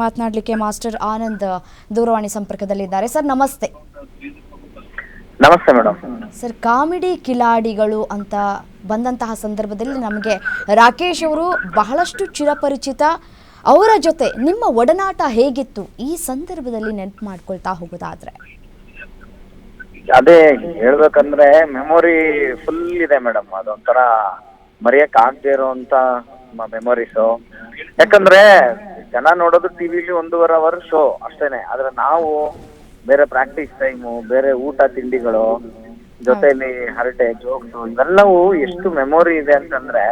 ಮಾತನಾಡಲಿಕ್ಕೆ master Anand ದೂರವಾಣಿ ಸಂಪರ್ಕದಲ್ಲಿದ್ದಾರೆ. Sir ನಮಸ್ತೆ. ನಮಸ್ತೆ ಮೇಡಮ್. ಸರ್, ಕಾಮಿಡಿ ಕಿಲಾಡಿಗಳು ಅಂತ ಬಂದಂತಹ ಸಂದರ್ಭದಲ್ಲಿ ನಮಗೆ ರಾಕೇಶ್ ಅವರು ಬಹಳಷ್ಟು ಚಿರಪರಿಚಿತ. ಅವರ ಜೊತೆ ನಿಮ್ಮ ಒಡನಾಟ ಹೇಗಿತ್ತು ಈ ಸಂದರ್ಭದಲ್ಲಿ ನೆನಪು ಮಾಡ್ಕೊಳ್ತಾ ಹೋಗೋದಾದ್ರೆ? ಅದೇ ಹೇಳ್ಬೇಕಂದ್ರೆ ಮೆಮೊರಿ ಫುಲ್ ಇದೆ ಮೇಡಮ್. ಅದೊಂಥರ ಮರೆಯಕ್ ಆಗದೆ ಇರೋಂತ ಮೆಮೊರೀಸು. ಯಾಕಂದ್ರೆ ಜನ ನೋಡೋದು ಟಿವಿಲಿ 1.5 ಅವರ್ ಶೋ ಅಷ್ಟೇನೆ. ಆದ್ರೆ ನಾವು ಬೇರೆ ಪ್ರಾಕ್ಟೀಸ್ ಟೈಮು, ಬೇರೆ ಊಟ ತಿಂಡಿಗಳು, ಜೊತೆಲಿ ಹರಟೆ ಜೋಕ್ಸು, ಇವೆಲ್ಲವೂ ಎಷ್ಟು ಮೆಮೊರಿ ಇದೆ ಅಂತಂದ್ರೆ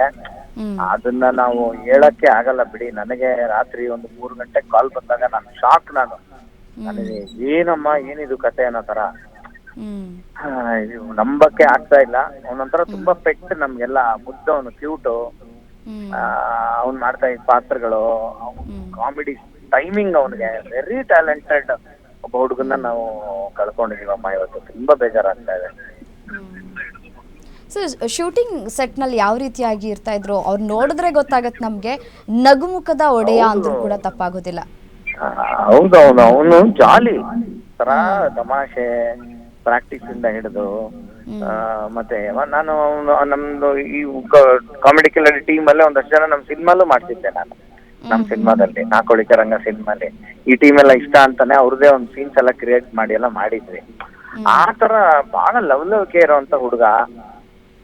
ಅದನ್ನ ನಾವು ಹೇಳಕ್ಕೆ ಆಗಲ್ಲ ಬಿಡಿ. ನನಗೆ ರಾತ್ರಿ 3 ಗಂಟೆಗೆ ಕಾಲ್ ಬಂದಾಗ ನಾನು ಶಾಕ್. ನನಗೆ ಏನಮ್ಮ ಏನಿದು ಕತೆ ಅನ್ನೋ ತರ ನಂಬಕ್ಕೆ ಆಗ್ತಾ ಇಲ್ಲ. ಅವನೊಂಥರ ತುಂಬಾ ಪೆಟ್ ನಮ್ಗೆಲ್ಲ. ಮುದ್ದು, ಅವನು ಕ್ಯೂಟು, ಅವ್ನ್ ಮಾಡ್ತಾ ಇದ್ದ ಪಾತ್ರಗಳು, ಕಾಮಿಡಿ ಟೈಮಿಂಗ್, ಅವನಿಗೆ ವೆರಿ ಟ್ಯಾಲೆಂಟೆಡ್ ಒಬ್ಬ ಹುಡುಗನ್ನ ನಾವು ಕಳ್ಕೊಂಡಿದೀವಮ್ಮ. ಇವತ್ತು ತುಂಬಾ ಬೇಜಾರಾಗ್ತಾ ಇದೆ. ಸರ್, ಶೂಟಿಂಗ್ ಸೆಟ್ ನಲ್ಲಿ ಯಾವ ರೀತಿಯಾಗಿ ಇರ್ತಾ ಇದ್ರು? ಅವ್ರು ನೋಡಿದ್ರೆ ಗೊತ್ತಾಗತ್ತೆ ನಮ್ಗೆ. ನಗುಮುಖದ ಒಡೆಯ ಅಂದ್ರೂ ಕೂಡ ತಪ್ಪಾಗೋದಿಲ್ಲ. ಹೌದೌದು, ಅವನು ಜಾಲಿ ತರ ತಮಾಷೆ, ಪ್ರಾಕ್ಟೀಸ್ ಇಂದ ಹಿಡಿದು ಮತ್ತೆ ನಾನು ನಮ್ದು ಈ ಕಾಮಿಡಿ ಕಿಲಾಡಿ ಟೀಮ್ ಅಲ್ಲೇ ಒಂದಷ್ಟು ಜನ ನಮ್ ಸಿನಿಮಾಲು ಮಾಡ್ತಿದ್ದೆ ನಾನು. ನಮ್ ಸಿನಿಮಾದಲ್ಲಿ ನಾಕೋಳಿಕೆ ರಂಗ ಸಿನಿಮಾಲಿ ಈ ಟೀಮ್ ಎಲ್ಲ ಇಷ್ಟ ಅಂತಾನೆ ಅವ್ರದೇ ಒಂದು ಸೀನ್ಸ್ ಎಲ್ಲ ಕ್ರಿಯೇಟ್ ಮಾಡಿ ಎಲ್ಲ ಮಾಡಿದ್ವಿ. ಆ ತರ ಬಹಳ ಲವಲವಿಕೆ ಇರೋಂತ ಹುಡುಗ.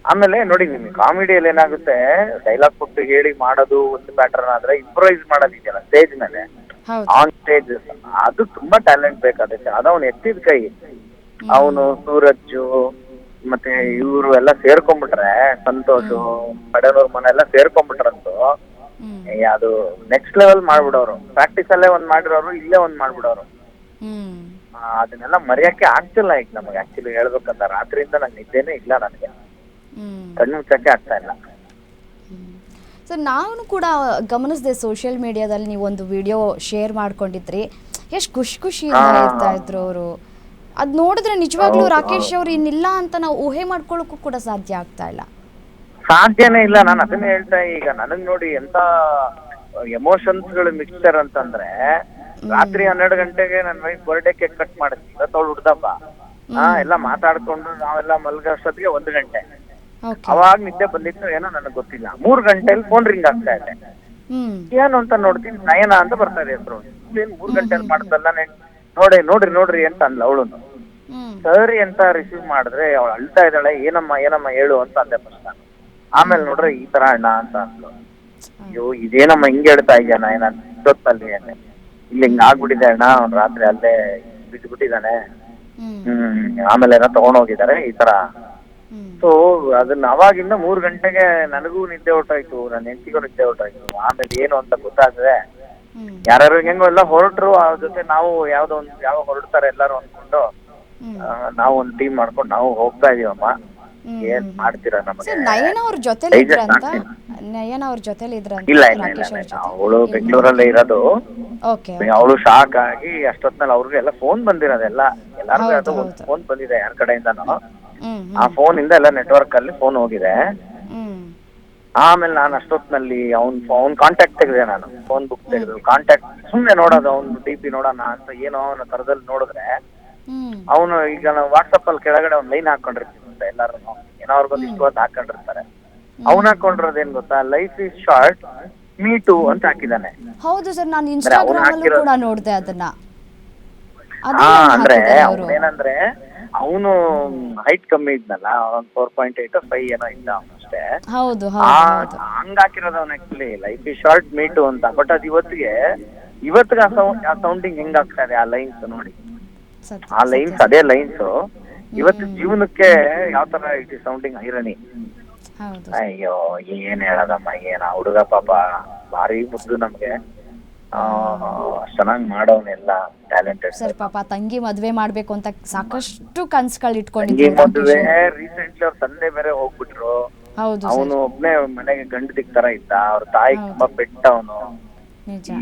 ಆಮೇಲೆ ನೋಡಿ, ನಿಮ್ಗೆ ಕಾಮಿಡಿಯಲ್ಲಿ ಏನಾಗುತ್ತೆ, ಡೈಲಾಗ್ ಕೊಟ್ಟು ಹೇಳಿ ಮಾಡೋದು ಒಂದು ಪ್ಯಾಟರ್ನ್ ಆದ್ರೆ ಇಂಪ್ರೂವೈಸ್ ಮಾಡೋದಿದೆಯಲ್ಲ ಸ್ಟೇಜ್ ಮೇಲೆ, ಆನ್ ಸ್ಟೇಜ್, ಅದು ತುಂಬಾ ಟ್ಯಾಲೆಂಟ್ ಬೇಕಾಗುತ್ತೆ. ಅದವನು ಎತ್ತಿದ ಕೈ. ಅವನು ಸೂರಜ್ಜು ಮತ್ತೆ ಇವರು ಎಲ್ಲ ಸೇರ್ಕೊಂಡ್ಬಿಟ್ರೆ, ಸಂತೋಷು, ಬಡನೂರ್ ಮನೆ ಎಲ್ಲ ಸೇರ್ಕೊಂಡ್ಬಿಟ್ರಂತೂ ಅದು ನೆಕ್ಸ್ಟ್ ಲೆವೆಲ್ ಮಾಡ್ಬಿಡೋರು. ಪ್ರಾಕ್ಟೀಸ್ ಅಲ್ಲೇ ಒಂದ್ ಮಾಡಿರೋರು, ಇಲ್ಲೇ ಒಂದ್ ಮಾಡ್ಬಿಡೋರು. ಅದನ್ನೆಲ್ಲ ಮರೆಯಕ್ಕೆ ಆಗ್ತಿಲ್ಲ ಈಗ ನಮಗೆ. ಆಕ್ಚುಲಿ ಹೇಳ್ಬೇಕಂತ ರಾತ್ರಿಯಿಂದ ನಂಗೆ ನಿದ್ದೆನೇ ಇಲ್ಲ, ನನಗೆ ಕಣ್ಣು ಮುಚ್ಚಕ್ಕೆ ಆಗ್ತಾ ಇಲ್ಲ. ಸರ್, ನಾನು ಕೂಡ ಗಮನಿಸಿದೆ ಸೋಷಿಯಲ್ ಮೀಡಿಯಾದಲ್ಲಿ ನೀವು ಒಂದು ವಿಡಿಯೋ ಶೇರ್ ಮಾಡ್ಕೊಂಡಿದ್ರಿ. ಎಷ್ಟು ಖುಷಿಯಿಂದ ಇರ್ತಾ ಇದ್ರು ಅವರು. ಅದ್ ನೋಡಿದ್ರೆ ನಿಜವಾಗ್ಲೂ ರಾಕೇಶ್ ಅವ್ರು ಇನ್ನಿಲ್ಲ ಅಂತ ನಾವು ಊಹೆ ಮಾಡ್ಕೊಳ್ಳೋಕ್ಕೂ ಕೂಡ ಸಾಧ್ಯ ಆಗ್ತಾ ಇಲ್ಲ. ಸಾಧ್ಯನೇ ಇಲ್ಲ. ನಾನು ಅದನ್ನೇ ಹೇಳ್ತಾ. ಈಗ ನನಗ್ ನೋಡಿ ಎಂತ ಎಮೋಷನ್ಸ್ ಗಳು ಮಿಕ್ಸ್ಚರ್ ಅಂತಂದ್ರೆ, ರಾತ್ರಿ 12 ಗಂಟೆಗೆ ನನ್ನ ವೈಫ್ ಬರ್ಡೇ ಕೇಕ್ ಕಟ್ ಮಾಡಿದ್ವಿ. ಇವತ್ತವಳು ಹುಡ್ದಪ್ಪ. ಎಲ್ಲ ಮಾತಾಡ್ಕೊಂಡು ನಾವೆಲ್ಲ ಮಲ್ಗೋಷ್ಟೊತ್ತಿಗೆ 1 ಗಂಟೆ. ಅವಾಗ ನಿದ್ದೆ ಬಂದಿತ್ತು ಏನೋ ನನಗೆ ಗೊತ್ತಿಲ್ಲ. 3 ಗಂಟೆಲಿ ಫೋನ್ ರಿಂಗ್ ಆಗ್ತಾ ಇದೆ. ಏನು ಅಂತ ನೋಡ್ತೀನಿ, ನಯನ ಅಂತ ಬರ್ತಾ ಇದೆ ಹೆಸರು. ಏನ್ 3 ಗಂಟೆಲಿ ಮಾಡ್ದಲ್ಲ, ನೋಡ್ರಿ ಅಂತ ಅಂದ್ಲ ಅವಳು. ಸರಿ ಅಂತ ರಿಸೀವ್ ಮಾಡಿದ್ರೆ ಅವಳು ಅಳ್ತಾ ಇದ್ದಾಳೆ. ಏನಮ್ಮ ಹೇಳು ಅಂತ ಅಂದೆ ಫಸ್ಟ್. ಆಮೇಲೆ ನೋಡ್ರೆ ಈ ತರ ಅಣ್ಣ ಅಂತ ಅಂದ್ಲು. ಅಯ್ಯೋ, ಇದೇನಮ್ಮ ಹಿಂಗೆ ಹೇಳ್ತಾ ಇದೆಯಾ ನಯನ ಇಷ್ಟೊತ್ತಲ್ಲಿ? ಇಲ್ಲಿ ಹಿಂಗ ಆಗ್ಬಿಟ್ಟಿದೆ ಅಣ್ಣ, ಅವ್ನು ರಾತ್ರಿ ಅಲ್ಲೇ ಬಿಟ್ಬಿಟ್ಟಿದ್ದಾನೆ. ಆಮೇಲೆ ಏನೋ ತಗೊಂಡೋಗಿದ್ದಾರೆ ಈ ತರ. ಸೊ ಅದನ್ನ ಅವಾಗಿಂದ 3 ಗಂಟೆಗೆ ನನಗೂ ನಿದ್ದೆ ಹೊರಟಾಯ್ತು, ನನ್ನ ಹೆಂಡತಿಗೂ ನಿದ್ದೆ ಹೊರಟಾಯ್ತು. ಆಮೇಲೆ ಏನು ಅಂತ ಗೊತ್ತಾಗದೆ ಯಾರು ಹೆಂಗೋ ಎಲ್ಲ ಹೊರಟ್ರು. ಅವ್ರ ಜೊತೆ ನಾವು ಯಾವ ಹೊರಡ್ತಾರೆ ಎಲ್ಲಾರು ಅನ್ಕೊಂಡು ನಾವು ಒಂದು ಟೀಮ್ ಮಾಡ್ಕೊಂಡು ನಾವು ಹೋಗ್ತಾ ಇದೀವಮ್ಮ. ಏನ್ ಮಾಡ್ತೀರಾ ನಮಗೆ? ನಯನ ಅವ್ರ ಜೊತೆಲಿ ಇದ್ರಂತ? ನಯನ ಅವ್ರ ಜೊತೆಲಿ ಇದ್ರಂತ? ಇಲ್ಲ, ಅವಳು ಬೆಂಗಳೂರಲ್ಲೇ ಇರೋದು. ಅವಳು ಶಾಕ್ ಆಗಿ ಅಷ್ಟೊತ್ನಲ್ಲಿ ಅವ್ರಿಗೆ ಎಲ್ಲ ಫೋನ್ ಬಂದಿರೋದೆಲ್ಲ, ಎಲ್ಲಾರ್ಗು ಅದು ಒಂದು ಫೋನ್ ಬಂದಿದೆ ಯಾರ ಕಡೆಯಿಂದನೋ. ಆ ಫೋನ್ ಇಂದ ಎಲ್ಲ ನೆಟ್ವರ್ಕ್ ಅಲ್ಲಿ ಫೋನ್ ಹೋಗಿದೆ. ಆಮೇಲೆ ನಾನು ಅಷ್ಟೊತ್ನಲ್ಲಿ ಅವ್ನ್ ಕಾಂಟ್ಯಾಕ್ಟ್ ತೆಗೆದೆ. ನಾನು ಫೋನ್ ಬುಕ್ ತೆಗೆದು ಕಾಂಟ್ಯಾಕ್ಟ್ ಸುಮ್ನೆ ನೋಡೋದು, ಅವ್ನು DP ನೋಡೋಣ ಅಂತ ಏನೋ ಅವನ ತರದಲ್ಲಿ ನೋಡಿದ್ರೆ, ಅವನು ಈಗ ನಾವು ವಾಟ್ಸಪ್ ಅಲ್ಲಿ ಕೆಳಗಡೆ ಒಂದ್ ಲೈನ್ ಹಾಕೊಂಡಿರ್ತೀವಿ ಅಂತ ಎಲ್ಲಾರು ಏನೋ ಅವ್ರಿಗೊಂದು ಇಷ್ಟವಾದ ಹಾಕೊಂಡಿರ್ತಾರೆ. ಅವ್ನು ಹಾಕೊಂಡಿರೋದೇನ್ ಗೊತ್ತಾ, life is short, me too ಅಂತ ಹಾಕಿದಾನೆ. ಹೌದು ಸರ್, ನಾನು ಇನ್ಸ್ಟಾಗ್ರಾಮ್ ಅಲ್ಲೂ ಕೂಡ ನೋಡಿದೆ ಅದನ್ನ. ಅಂದ್ರೆ ಅವನೇನಂದ್ರೆ, ಅವನು ಹೈಟ್ ಕಮ್ಮಿ ಇದ್ನಲ್ಲ, 4.8 5 ಏನೋ ಇದ್ದ ಅವನು ಅಷ್ಟೇ. ಹಂಗ ಹಾಕಿರೋದು ಅವ್ನು actually life is short me too ಅಂತ. ಬಟ್ ಅದು ಇವತ್ತಿಗೆ ಆ ಸೌಂಡಿಂಗ್ ಹೆಂಗ್ ಆಗ್ತಾ ಇದೆ, ಆ ಲೈನ್ಸ್ ನೋಡಿ, ಆ ಲೈನ್ಸ್, ಅದೇ ಲೈನ್ಸ್ ಇವತ್ತು ಜೀವನಕ್ಕೆ ಯಾವ ತರ ಇಟ್ ಇಸ್ ಸೌಂಡಿಂಗ್ ಐರನಿ. ಅಯ್ಯೋ, ಏನ್ ಹೇಳದಮ್ಮ, ಏನ ಹುಡುಗ ಪಾಪ ಭಾರಿ ಮುದ್ದು ನಮ್ಗೆ. ಚೆನ್ನಾಗಿ ಮಾಡೋನೆಲ್ಲ ಟ್ಯಾಲೆಂಟೆಡ್ ಸರ್. ಪಾಪ ತಂಗಿ ಮದ್ವೆ ಮಾಡ್ಬೇಕು ಅಂತ ಸಾಕಷ್ಟು ಕನ್ಸುಗಳು ಇಟ್ಕೊಂಡಿದ್ರು. ಮದುವೆ ರೀಸೆಂಟ್ಲಿ ಅವ್ರ ತಂದೆ ಬೇರೆ ಹೋಗ್ಬಿಟ್ರು. ಅವನು ಒಬ್ನೇ ಮನೆಗೆ ಗಂಡು ದಿಕ್ತರ ಇದ್ದ. ಅವ್ರ ತಾಯಿ ತುಂಬಾ ಪೆಟ್ಟ ಅವನು.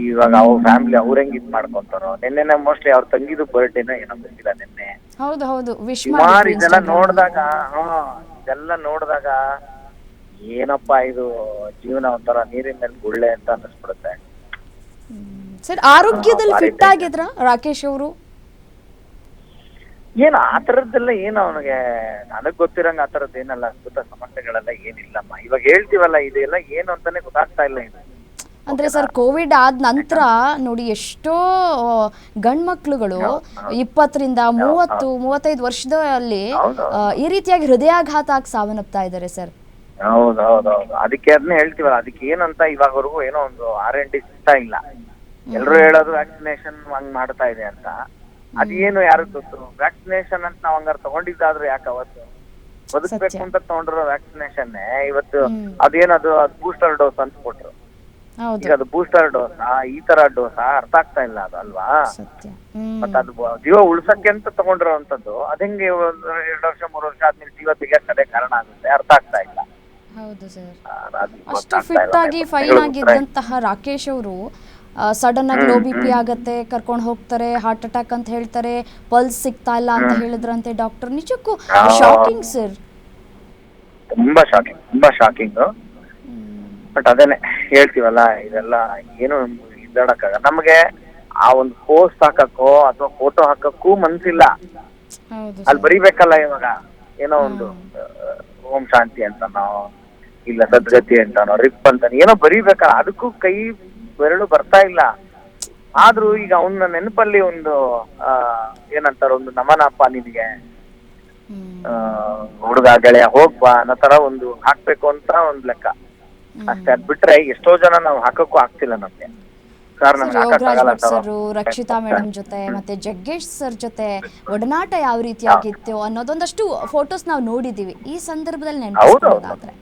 ಇವಾಗ ಅವ್ರ ಫ್ಯಾಮಿಲಿ ಅವ್ರ ಹೆಂಗ್ ಇದ್ ಮಾಡ್ಕೊಂತಾರೋ. ನಿನ್ನೆ ಮೋಸ್ಟ್ಲಿ ಅವ್ರ ತಂಗಿದು ಬರ್ಡೇನ ಏನೋ ಗೊತ್ತಿಲ್ಲ ನಿನ್ನೆ. ಸುಮಾರು ಇದೆಲ್ಲ ನೋಡಿದಾಗ ಏನಪ್ಪಾ ಇದು ಜೀವನ ಒಂಥರ ನೀರಿನ ಮೇಲೆ ಗುಳ್ಳೆ ಅಂತ ಅನ್ನಿಸ್ಬಿಡುತ್ತೆ. ಸರ್ ಆರೋಗ್ಯದಲ್ಲಿ ಫಿಟ್ ಆಗಿದ್ರ ರಾಕೇಶ್ ಅವರು? ಏನು ಆ ತರದ್ದೆಲ್ಲ ಏನು ಅವನಿಗೆ ನನಗ್ ಗೊತ್ತಿರಂಗ ಆ ತರದ್ದು ಏನಲ್ಲ ಅದ್ಭುತ ಸಮಸ್ಯೆಗಳೆಲ್ಲ ಏನಿಲ್ಲಮ್ಮ. ಇವಾಗ ಹೇಳ್ತೀವಲ್ಲ ಇದೆಲ್ಲ ಏನು ಅಂತಾನೆ ಗೊತ್ತಾಗ್ತಾ ಇಲ್ಲ ಇದು. ಅಂದ್ರೆ ಸರ್ ಕೋವಿಡ್ ಆದ ನಂತರ ನೋಡಿ ಎಷ್ಟೋ ಗಂಡ್ಮಕ್ಳುಗಳು 20ರಿಂದ 30-35 ವರ್ಷದಲ್ಲಿ ಈ ರೀತಿಯಾಗಿ ಹೃದಯಾಘಾತ ಆಗಿ ಸಾವನ್ನಪ್ತಾ ಇದ್ದಾರೆ ಸರ್. ಹೌದೌದೌದು, ಅದಕ್ಕೆ ಅದನ್ನ ಹೇಳ್ತೀವಲ್ಲ, ಅದಕ್ಕೆ ಏನಂತ ಇವಾಗವರೆಗೂ ಏನೋ ಒಂದು R&D ಸಿಗ್ತಾ ಇಲ್ಲ. ಎಲ್ರು ಹೇಳೋದು ವ್ಯಾಕ್ಸಿನೇಷನ್ ಹಂಗ್ ಮಾಡ್ತಾ ಇದೆ ಅಂತ. ಅದೇನು ಯಾರಿಗ್ ಗೊತ್ತು? ವ್ಯಾಕ್ಸಿನೇಷನ್ ಅಂತ ನಾವ್ ಹಂಗಾರ ತಗೊಂಡಿದ್ದಾದ್ರೂ ಯಾಕೆ ಅವತ್ತು ಬದುಕ್ಬೇಕು ಅಂತ ತಗೊಂಡಿರೋ ವ್ಯಾಕ್ಸಿನೇಷನ್ ಇವತ್ತು ಅದೇನದು ಬೂಸ್ಟರ್ ಡೋಸ್ ಅಂತ ಕೊಟ್ರು. ಈಗ ಅದು ಬೂಸ್ಟರ್ ಡೋಸ್ ಈ ತರ ಡೋಸ್ ಅರ್ಥ ಆಗ್ತಾ ಇಲ್ಲ ಅದು ಅಲ್ವಾ? ಮತ್ತೆ ಅದು ಜೀವ ಉಳ್ಸಕ್ಕೆ ಅಂತ ತಗೊಂಡಿರೋಂಥದ್ದು ಅದ್ ಹೆಂಗೆ 2 ವರ್ಷ 3 ವರ್ಷ ಆದ್ಮೇಲೆ ಜೀವ ತೆಗಿಯಕ್ಕೆ ಅದೇ ಕಾರಣ ಆಗುತ್ತೆ? ಅರ್ಥ ಆಗ್ತಾ ಇಲ್ಲ. ಹೌದು ಸರ್. ಅಷ್ಟು ಫಿಟ್ ಆಗಿ ಫೈನ್ ಆಗಿದ್ದಂತಹ ರಾಕೇಶ್ ಅವರು ಸಡನ್ ಆಗಿ ಲೋ BP ಆಗತ್ತೆ, ಕರ್ಕೊಂಡು ಹೋಗ್ತಾರೆ, ಹಾರ್ಟ್ ಅಟ್ಯಾಕ್ ಅಂತ ಹೇಳ್ತಾರೆ, ಪಲ್ಸ್ ಸಿಗ್ತಾ ಇಲ್ಲ ಅಂತ ಹೇಳಿದ್ರಂತೆ ಡಾಕ್ಟರ್. ನಿಜಕ್ಕೂ ಶಾಕಿಂಗ್ ಸರ್, ತುಂಬಾ ಶಾಕಿಂಗ್. ಬಟ್ ಅದೇನೆ ಹೇಳ್ತೀವಲ್ಲ, ಇದೆಲ್ಲ ಏನು ಇದಾಡಕ್ಕಾಗ ನಮ್ಗೆ ಆ ಒಂದು ಪೋಸ್ಟ್ ಹಾಕಕ್ಕೋ ಅಥವಾ ಫೋಟೋ ಹಾಕಕ್ಕೂ ಮನ್ಸಿಲ್ಲ. ಅಲ್ಲಿ ಬರಿಬೇಕಲ್ಲ ಇವಾಗ ಏನೋ ಒಂದು ಓಂ ಶಾಂತಿ ಅಂತಾನೋ ಇಲ್ಲ ಸದ್ಗತಿ ಅಂತಾನೋ ರಿಪ್ ಅಂತಾನೋ ಏನೋ ಬರಿಬೇಕಲ್ಲ, ಅದಕ್ಕೂ ಕೈ ಬೆರಳು ಬರ್ತಾ ಇಲ್ಲ. ಆದ್ರೂ ಈಗ ಅವನ ನೆನಪಲ್ಲಿ ಒಂದು ಏನಂತಾರ ಒಂದು ನಮನಪ್ಪ ನಿನಗೆ ಹುಡುಗ ಗೆಳೆಯ ಹೋಗ್ಬಾ ಅನ್ನೋ ತರ ಒಂದು ಹಾಕ್ಬೇಕು ಅಂತ ಒಂದ್ ಲೆಕ್ಕ ಅಷ್ಟೇ. ಅದ್ ಬಿಟ್ರೆ ಎಷ್ಟೋ ಜನ ನಾವು ಹಾಕಕ್ಕೂ ಆಗ್ತಿಲ್ಲ ನಮ್ಗೆ. ಸರ್ ರಕ್ಷಿತಾ ಮೇಡಮ್ ಜೊತೆ ಮತ್ತೆ ಜಗ್ಗೇಶ್ ಸರ್ ಜೊತೆ ಒಡನಾಟ ಯಾವ ರೀತಿಯಾಗಿತ್ತು ಅನ್ನೋದೊಂದಷ್ಟು ಫೋಟೋಸ್ ನಾವು ನೋಡಿದೀವಿ. ಈ ಸಂದರ್ಭದಲ್ಲಿ ನೆನಪಿಸ್ಕೊಳ್ಳೋದಾದ್ರೆ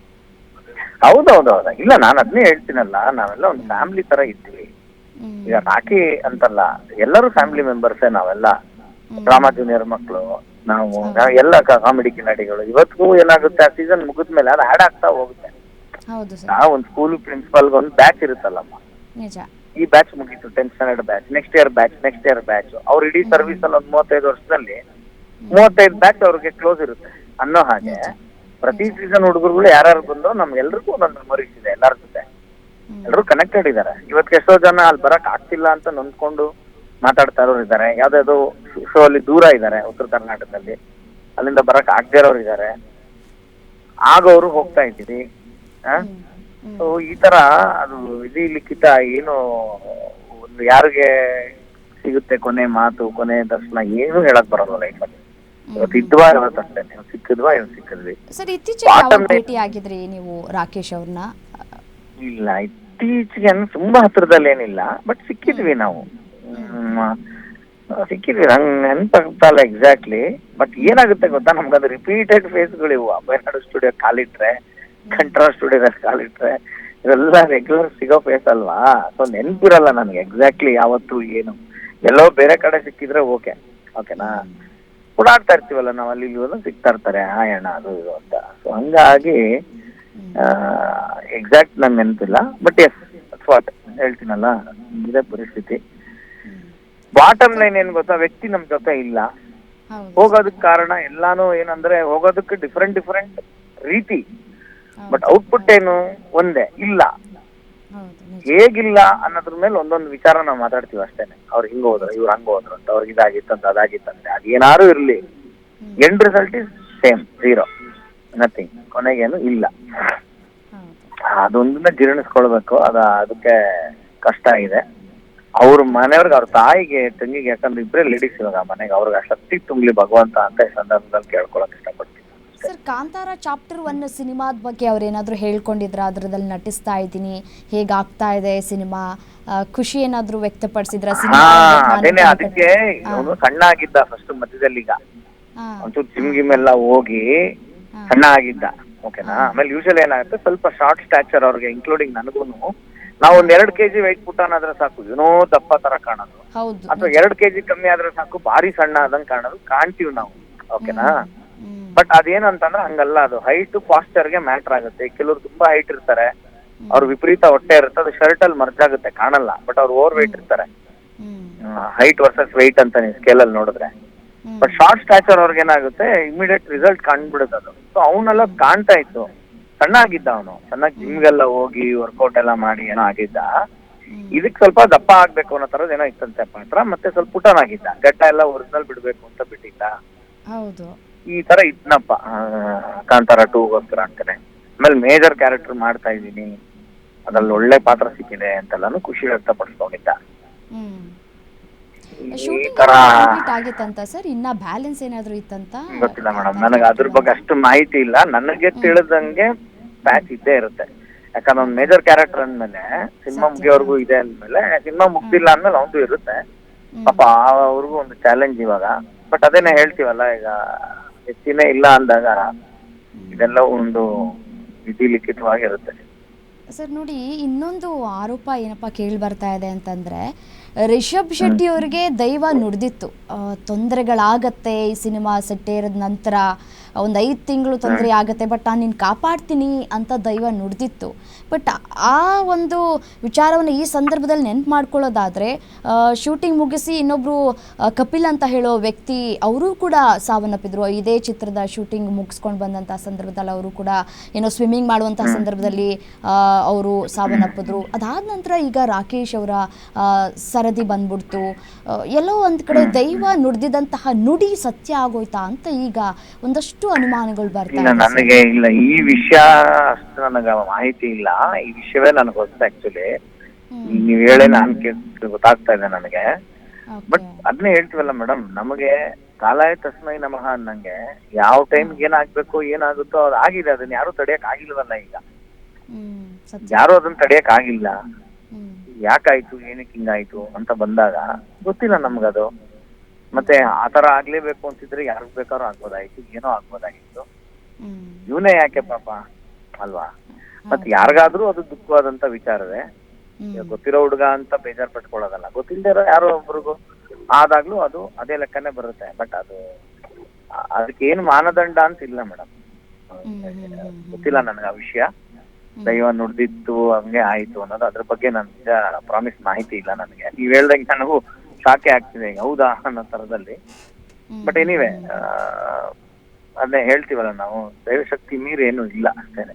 ಹೌದೌದೌದ, ಇಲ್ಲ ನಾನು ಅದನ್ನೇ ಹೇಳ್ತೀನಲ್ಲ, ನಾವೆಲ್ಲ ಒಂದು ಫ್ಯಾಮಿಲಿ ತರ ಇದ್ದೀವಿ. ಈಗ ರಾಖಿ ಅಂತಲ್ಲ, ಎಲ್ಲರೂ ಫ್ಯಾಮಿಲಿ ಮೆಂಬರ್ಸೇ ನಾವೆಲ್ಲ. ಡ್ರಾಮಾ ಜೂನಿಯರ್ ಮಕ್ಕಳು ನಾವು ಎಲ್ಲ ಕಾಮಿಡಿ ಕಿಲಾಡಿಗಳು. ಇವತ್ತಿಗೂ ಏನಾಗುತ್ತೆ, ಆ ಸೀಸನ್ ಮುಗಿದ್ಮೇಲೆ ಅದು ಆಡ್ ಆಗ್ತಾ ಹೋಗುತ್ತೆ. ಒಂದು ಸ್ಕೂಲ್ ಪ್ರಿನ್ಸಿಪಲ್ ಒಂದು ಬ್ಯಾಚ್ ಇರುತ್ತಲ್ಲಮ್ಮ, ಈ ಬ್ಯಾಚ್ ಮುಗೀತು 10th standard batch, next year batch. ಅವ್ರ ಇಡೀ ಸರ್ವಿಸ್ ಅಲ್ಲಿ ಒಂದು 35 ವರ್ಷದಲ್ಲಿ 35 ಬ್ಯಾಚ್ ಅವ್ರಿಗೆ ಕ್ಲೋಸ್ ಇರುತ್ತೆ ಅನ್ನೋ ಹಾಗೆ ಪ್ರತಿ ಸೀಸನ್ ಹುಡುಗರುಗಳು ಯಾರು ಬಂದು ನಮ್ಗೆಲ್ರಿಗೂ ಒಂದೊಂದು ಮೆಮೊರೀಸ್ ಇದೆ. ಎಲ್ಲರ ಜೊತೆ ಎಲ್ಲರೂ ಕನೆಕ್ಟೆಡ್ ಇದಾರೆ. ಇವತ್ತು ಎಷ್ಟೋ ಜನ ಅಲ್ಲಿ ಬರಕ್ ಆಗ್ತಿಲ್ಲ ಅಂತ ನೊಂದ್ಕೊಂಡು ಮಾತಾಡ್ತಾ ಇರೋರು ಇದಾರೆ. ಯಾವ್ದಾದ್ರು ಶೋ ಅಲ್ಲಿ ದೂರ ಇದಾರೆ ಉತ್ತರ ಕರ್ನಾಟಕದಲ್ಲಿ, ಅಲ್ಲಿಂದ ಬರಕ್ ಆಗದೇ ಇರೋರು ಇದಾರೆ. ಆಗೋರು ಹೋಗ್ತಾ ಇದ್ದೀವಿ. ಸೊ ಈ ತರ ಅದು ವಿಧಿ ಲಿಖಿತ ಏನು ಒಂದು ಯಾರಿಗೆ ಸಿಗುತ್ತೆ ಕೊನೆ ಮಾತು, ಕೊನೆ ದರ್ಶನ ಏನು ಹೇಳಕ್ ಬರೋಲ್ಲ ಲೈಫಲ್ಲಿ. ಇವತ್ತು ಇದ್ವಾ ಇವತ್ತಷ್ಟೇ, ನೀವು ಸಿಕ್ಕಿದ್ವಾ ಇವ್ ಸಿಕ್ಕಿದ್ವಿ. ಸರ್ ಇತ್ತೀಚೆಗೆ ಭೇಟಿ ಆಗಿದ್ರಿ ನೀವು ರಾಕೇಶ್ ಅವ್ರನ್ನ? ಇಲ್ಲ, ಇತ್ತೀಚೆಗೆ ತುಂಬಾ ಹತ್ರದಲ್ಲಿ ಏನಿಲ್ಲ, ಬಟ್ ಸಿಕ್ಕಿದ್ವಿ ನಾವು. ಸಿಕ್ಕಿದ್ವಿ, ನಂಗೆ ನೆನಪಾಗ್ತಲ್ಲ ಎಕ್ಸಾಕ್ಟ್ಲಿ. ಬಟ್ ಏನಾಗುತ್ತೆ ಗೊತ್ತಾ, ನಮ್ಗದು ರಿಪೀಟೆಡ್ ಫೇಸ್ಗಳಿವು. ಅಭಯನಾಡು ಸ್ಟುಡಿಯೋ ಕಾಲಿಟ್ರೆ, ಕಂಟ್ರಾ ಸ್ಟುಡಿಯೋದಲ್ಲಿ ಕಾಲಿಟ್ರೆ, ಇವೆಲ್ಲ ರೆಗ್ಯುಲರ್ ಸಿಗೋ ಫೇಸ್ ಅಲ್ವಾ. ಸೊ ನೆನ್ಪಿರಲ್ಲ ನನ್ಗೆ ಎಕ್ಸಾಕ್ಟ್ಲಿ ಯಾವತ್ತು ಏನು. ಎಲ್ಲೋ ಬೇರೆ ಕಡೆ ಸಿಕ್ಕಿದ್ರೆ ಓಕೆನಾ, ಓಡಾಡ್ತಾ ಇರ್ತೀವಲ್ಲ ನಾವು, ಅಲ್ಲಿ ಇಲ್ಲಿ ಸಿಗ್ತಾ ಇರ್ತಾರೆ, ಹಾಯ್ ಅಣ್ಣ ಅದು ಇದು ಅಂತ. ಸೊ ಹಂಗಾಗಿ ಎಕ್ಸಾಕ್ಟ್ ನನ್ಗೆ ನೆನಪಿಲ್ಲ. ಬಟ್ ಎಸ್ ವಾಟ್ ಹೇಳ್ತೀನಲ್ಲ, ಇದೇ ಪರಿಸ್ಥಿತಿ. ಬಾಟಮ್ ಲೈನ್ ಏನ್ ಗೊತ್ತಾ, ವ್ಯಕ್ತಿ ನಮ್ ಜೊತೆ ಇಲ್ಲ. ಹೋಗೋದಕ್ ಕಾರಣ ಎಲ್ಲಾನು ಏನಂದ್ರೆ, ಹೋಗೋದಕ್ಕೆ ಡಿಫ್ರೆಂಟ್ ರೀತಿ, ಬಟ್ ಔಟ್ಪುಟ್ ಏನು ಒಂದೇ ಇಲ್ಲ. ಹೇಗಿಲ್ಲ ಅನ್ನೋದ್ರ ಮೇಲೆ ಒಂದೊಂದು ವಿಚಾರ ನಾವು ಮಾತಾಡ್ತೀವಿ ಅಷ್ಟೇನೆ. ಅವ್ರು ಹಿಂಗ ಹೋದ್ರು, ಇವ್ರು ಹಂಗ ಹೋದ್ರು ಅಂತ, ಅವ್ರಿಗೆ ಇದಾಗಿತ್ತಂತ ಅದಾಗಿತ್ತಂತೆ, ಅದೇನಾರು ಇರ್ಲಿ, end result is same, 0, nothing. ಕೊನೆಗೇನು ಇಲ್ಲ. ಅದೊಂದನ್ನ ಜೀರ್ಣಿಸ್ಕೊಳ್ಬೇಕು. ಅದಕ್ಕೆ ಕಷ್ಟ ಇದೆ. ಅವ್ರ ಮನೆಯವ್ರಿಗೆ, ಅವ್ರ ತಾಯಿಗೆ, ತಂಗಿಗೆ, ಯಾಕಂದ್ರೆ ಇಬ್ಬರೇ ಲೇಡೀಸ್ ಇವಾಗ ಮನೆಗೆ, ಅವ್ರಿಗೆ ಶಕ್ತಿ ತುಂಬಲಿ ಭಗವಂತ ಅಂತ ಈ ಸಂದರ್ಭದಲ್ಲಿ ಕೇಳ್ಕೊಳಕ್ ಇಷ್ಟಪಡ್ತೀನಿ. ಸರ್ ಕಾಂತಾರ ಚಾಪ್ಟರ್ 1 ಸಿನಿಮಾದ ಬಗ್ಗೆ ಅವ್ರು ಏನಾದ್ರು ಹೇಳ್ಕೊಂಡಿದ್ರ? ಅದ್ರದಲ್ಲಿ ನಟಿಸ್ತಾ ಇದ್ದೀನಿ, ಹೇಗಾಗ್ತಾ ಇದೆ ಸಿನಿಮಾ, ಖುಷಿ ಏನಾದ್ರು ವ್ಯಕ್ತಪಡಿಸಿದ್ರ? ಅದೇನೆ, ಅದಕ್ಕೆ ಸಣ್ಣ ಆಗಿದ್ದ ಫಸ್ಟ್ ಮಧ್ಯದಲ್ಲಿ, ಈಗ ಒಂಚೂರು ಜಿಮ್ ಗಿಮ್ ಎಲ್ಲ ಹೋಗಿ ಸಣ್ಣ ಆಗಿದ್ದ. ಓಕೆನಾ. ಆಮೇಲೆ ಯೂಶಲ್ ಏನಾಗುತ್ತೆ, ಸ್ವಲ್ಪ ಶಾರ್ಟ್ ಸ್ಟ್ಯಾಚರ್ ಅವ್ರಿಗೆ, ಇನ್ಕ್ಲೂಡಿಂಗ್ ನನಗೂನು. ನಾವು ಒಂದ್ 2 kg ವೆಯ್ಟ್ ಪುಟಾನ್ ಆದ್ರೆ ಸಾಕು, ಏನೋ ದಪ್ಪ ತರ ಕಾಣೋದು, ಅಥವಾ 2 kg ಕಮ್ಮಿ ಆದ್ರೆ ಸಾಕು ಭಾರಿ ಸಣ್ಣ ಆದಂಗ್ ಕಾಣ್ತೀವಿ ನಾವು. ಓಕೆನಾ. ಬಟ್ ಅದೇನಂತಂದ್ರೆ ಹಂಗಲ್ಲ, ಅದು ಹೈಟ್ ಪಾಸ್ಚರ್ಗೆ ಮ್ಯಾಟರ್ ಆಗುತ್ತೆ. ಕೆಲವ್ರು ತುಂಬಾ ಹೈಟ್ ಇರ್ತಾರೆ, ಅವ್ರ ವಿಪರೀತ ಹೊಟ್ಟೆ ಇರುತ್ತೆ, ಅದು ಶರ್ಟ್ ಅಲ್ಲಿ ಮರ್ಜ್ ಆಗುತ್ತೆ, ಕಾಣಲ್ಲ. ಬಟ್ ಅವ್ರು ಓವರ್ ವೆಯ್ಟ್ ಇರ್ತಾರೆ. ಹೈಟ್ ವರ್ಸಸ್ ವೆಯ್ಟ್ ಅಂತ ನೀವು ಸ್ಕೇಲ್ ಅಲ್ಲಿ ನೋಡಿದ್ರೆ. ಬಟ್ ಶಾರ್ಟ್ ಸ್ಟ್ಯಾಚರ್ ಅವ್ರಿಗೆ ಏನಾಗುತ್ತೆ, ಇಮಿಡಿಯೇಟ್ ರಿಸಲ್ಟ್ ಕಾಣ್ಬಿಡುತ್ತೆ ಅದು. ಸೊ ಅವನೆಲ್ಲ ಕಾಣ್ತಾ ಇತ್ತು, ಸಣ್ಣ ಆಗಿದ್ದ ಅವನು, ಚೆನ್ನಾಗಿ ಜಿಮ್ಗೆಲ್ಲ ಹೋಗಿ ವರ್ಕೌಟ್ ಎಲ್ಲ ಮಾಡಿ ಏನೋ ಆಗಿದ್ದ. ಇದಕ್ ಸ್ವಲ್ಪ ದಪ್ಪ ಆಗ್ಬೇಕು ಅನ್ನೋ ತರದ್ ಏನೋ ಇತ್ತಂತೆ ಪಾತ್ರ, ಮತ್ತೆ ಸ್ವಲ್ಪ ಪುಟನಾಗಿದ್ದ, ಗಡ್ಡ ಎಲ್ಲ ಒರಿಜಿನಲ್ ಬಿಡ್ಬೇಕು ಅಂತ ಬಿಟ್ಟಿದ್ದ. ಹೌದು. ಈ ತರ ಇದ್ನಪ್ಪ ಕಾಂತಾರ 2ಗೋಸ್ಕರ ಅಂತಾನೆ. ಆಮೇಲೆ ಮೇಜರ್ ಕ್ಯಾರೆಕ್ಟರ್ ಮಾಡ್ತಾ ಇದ್ದೀನಿ, ಅದ್ರಲ್ಲಿ ಒಳ್ಳೆ ಪಾತ್ರ ಸಿಕ್ಕಿದೆ ಅಂತೆಲ್ಲಾನು ಖುಷಿ ವ್ಯಕ್ತಪಡಿಸ್ಕೊಂಡಿದ್ದ. ಈ ಶೂಟಿಂಗ್ ತರ ಕಂಪ್ಲೀಟ್ ಆಗಿತ್ತಂತ ಸರ್, ಇನ್ನ ಬ್ಯಾಲೆನ್ಸ್ ಏನಾದ್ರು ಇತ್ತಂತ? ಗೊತ್ತಿಲ್ಲ ಮೇಡಮ್, ನನಗೆ ಅದ್ರ ಬಗ್ಗೆ ಅಷ್ಟು ಮಾಹಿತಿ ಇಲ್ಲ. ನನಗೆ ತಿಳಿದಂಗೆ ಪ್ಯಾಚ್ ಇದ್ದೇ ಇರುತ್ತೆ. ಯಾಕಂದ್ರೆ ಒಂದು ಮೇಜರ್ ಕ್ಯಾರೆಕ್ಟರ್ ಅಂದ್ಮೇಲೆ ಸಿನಿಮಾ ಮುಗಿಯೋರ್ಗು ಇದೆ ಅಂದ್ಮೇಲೆ, ಸಿನಿಮಾ ಮುಗ್ದಿಲ್ಲ ಅಂದ್ಮೇಲೆ ಅವ್ನು ಇರುತ್ತೆ ಪಾಪ, ಅವ್ರಿಗೂ ಒಂದು ಚಾಲೆಂಜ್ ಇವಾಗ. ಬಟ್ ಅದೇನೆ ಹೇಳ್ತೀವಲ್ಲ, ಈಗ ಹೆಚ್ಚಿನೇ ಇಲ್ಲ ಅಂದಾಗ ಇದೆಲ್ಲ ಒಂದು ವಿಧಿ ಲಿಖಿತವಾಗಿರುತ್ತೆ. ಸರ್ ನೋಡಿ, ಇನ್ನೊಂದು ಆರೋಪ ಏನಪ್ಪ ಕೇಳಿ ಬರ್ತಾ ಇದೆ ಅಂತಂದರೆ, ರಿಷಬ್ ಶೆಟ್ಟಿ ಅವರಿಗೆ ದೈವ ನುಡಿದಿತ್ತು ತೊಂದರೆಗಳಾಗತ್ತೆ ಈ ಸಿನಿಮಾ ಸೆಟ್ಟೇರಿದ ನಂತರ, ಒಂದು 5 ತಿಂಗಳು ತೊಂದರೆ ಆಗುತ್ತೆ, ಬಟ್ ನಾನು ನಿನ್ನ ಕಾಪಾಡ್ತೀನಿ ಅಂತ ದೈವ ನುಡಿದಿತ್ತು. ಬಟ್ ಆ ಒಂದು ವಿಚಾರವನ್ನು ಈ ಸಂದರ್ಭದಲ್ಲಿ ನೆನ್ಪು ಮಾಡ್ಕೊಳ್ಳೋದಾದರೆ, ಶೂಟಿಂಗ್ ಮುಗಿಸಿ ಇನ್ನೊಬ್ಬರು ಕಪಿಲ್ ಅಂತ ಹೇಳೋ ವ್ಯಕ್ತಿ ಅವರು ಕೂಡ ಸಾವನ್ನಪ್ಪಿದ್ರು. ಇದೇ ಚಿತ್ರದ ಶೂಟಿಂಗ್ ಮುಗಿಸ್ಕೊಂಡು ಬಂದಂಥ ಸಂದರ್ಭದಲ್ಲಿ ಅವರು ಕೂಡ ಏನೋ ಸ್ವಿಮ್ಮಿಂಗ್ ಮಾಡುವಂಥ ಸಂದರ್ಭದಲ್ಲಿ ಅವರು ಸಾವನ್ನಪ್ಪಿದ್ರು. ಅದಾದ ನಂತರ ಈಗ ರಾಕೇಶ್ ಅವರ ಸರದಿ ಬಂದ್ಬಿಡ್ತು. ಎಲ್ಲೋ ಒಂದು ಕಡೆ ದೈವ ನುಡಿದಿದ್ದಂತಹ ನುಡಿ ಸತ್ಯ ಆಗೋಯ್ತಾ ಅಂತ ಈಗ ಒಂದಷ್ಟು ಅನುಮಾನಗಳು ಬರ್ತಾ ಇದೆ. ನನಗೆ ಇಲ್ಲ, ಈ ವಿಷಯ ಅಷ್ಟು ನನಗೆ ಮಾಹಿತಿ ಇಲ್ಲ. ಈ ವಿಷಯವೇ ನನಗೆ ಗೊತ್ತ. ಆಕ್ಚುಲಿ ನೀವ್ ಹೇಳಿ ನಾನು ಗೊತ್ತಾಗ್ತಾ ಇದೆ ನನಗೆ. ಬಟ್ ಅದನ್ನೇ ಹೇಳ್ತೀವಲ್ಲ ಮೇಡಮ್, ನಮಗೆ ಕಾಲಾಯ ತಸ್ಮೈ ನಮಃ ಅನ್ನಂಗೆ ಯಾವ ಟೈಮ್ಗೆ ಏನಾಗ್ಬೇಕು ಏನಾಗುತ್ತೋ ಅದು ಆಗಿದೆ. ಅದನ್ನ ಯಾರು ತಡೆಯಕ್ ಆಗಿಲ್ವಲ್ಲ. ಈಗ ಯಾರು ಅದನ್ನ ತಡೆಯಕ್ ಆಗಿಲ್ಲ. ಯಾಕಾಯ್ತು, ಏನಕ್ಕೆ ಹಿಂಗಾಯ್ತು ಅಂತ ಬಂದಾಗ ಗೊತ್ತಿಲ್ಲ ನಮ್ಗದು. ಮತ್ತೆ ಆತರ ಆಗ್ಲೇಬೇಕು ಅಂತಿದ್ರೆ ಯಾರಿಗ್ ಬೇಕಾದ್ರೂ ಆಗ್ಬೋದಾಗಿತ್ತು, ಏನೋ ಆಗ್ಬೋದಾಗಿತ್ತು. ಇವನೇ ಯಾಕೆ ಪಾಪ ಅಲ್ವಾ? ಮತ್ತೆ ಯಾರಿಗಾದ್ರೂ ಅದು ದುಃಖವಾದಂತ ವಿಚಾರವೇ. ಗೊತ್ತಿರೋ ಹುಡುಗ ಅಂತ ಬೇಜಾರ್ ಪಟ್ಕೊಳ್ಳೋದಲ್ಲ, ಗೊತ್ತಿಲ್ಲದೆ ಇರೋ ಯಾರೋ ಒಬ್ರಿಗೂ ಆದಾಗ್ಲೂ ಅದು ಅದೇ ಲೆಕ್ಕನೇ ಬರುತ್ತೆ. ಬಟ್ ಅದು ಅದಕ್ಕೆ ಏನು ಮಾನದಂಡ ಅಂತ ಇಲ್ಲ ಮೇಡಮ್. ಗೊತ್ತಿಲ್ಲ ನನಗೆ ಆ ವಿಷಯ. ದೈವ ನುಡ್ದಿತ್ತು ಹಂಗೆ ಆಯ್ತು ಅನ್ನೋದು, ಅದ್ರ ಬಗ್ಗೆ ನನ್ಗೆ ಪ್ರಾಮಿಸ್ ಮಾಹಿತಿ ಇಲ್ಲ ನನಗೆ. ನೀವ್ ಹೇಳ್ದಂಗೆ ನನಗೂ ಶಾಕೆ ಆಗ್ತಿದೆ, ಹೌದಾ ಅನ್ನೋ ತರದಲ್ಲಿ. ಬಟ್ ಎನಿವೆ, ಅದನ್ನೇ ಹೇಳ್ತೀವಲ್ಲ ನಾವು, ದೈವಶಕ್ತಿ ಮೀರಿ ಏನು ಇಲ್ಲ ಅಷ್ಟೇನೆ.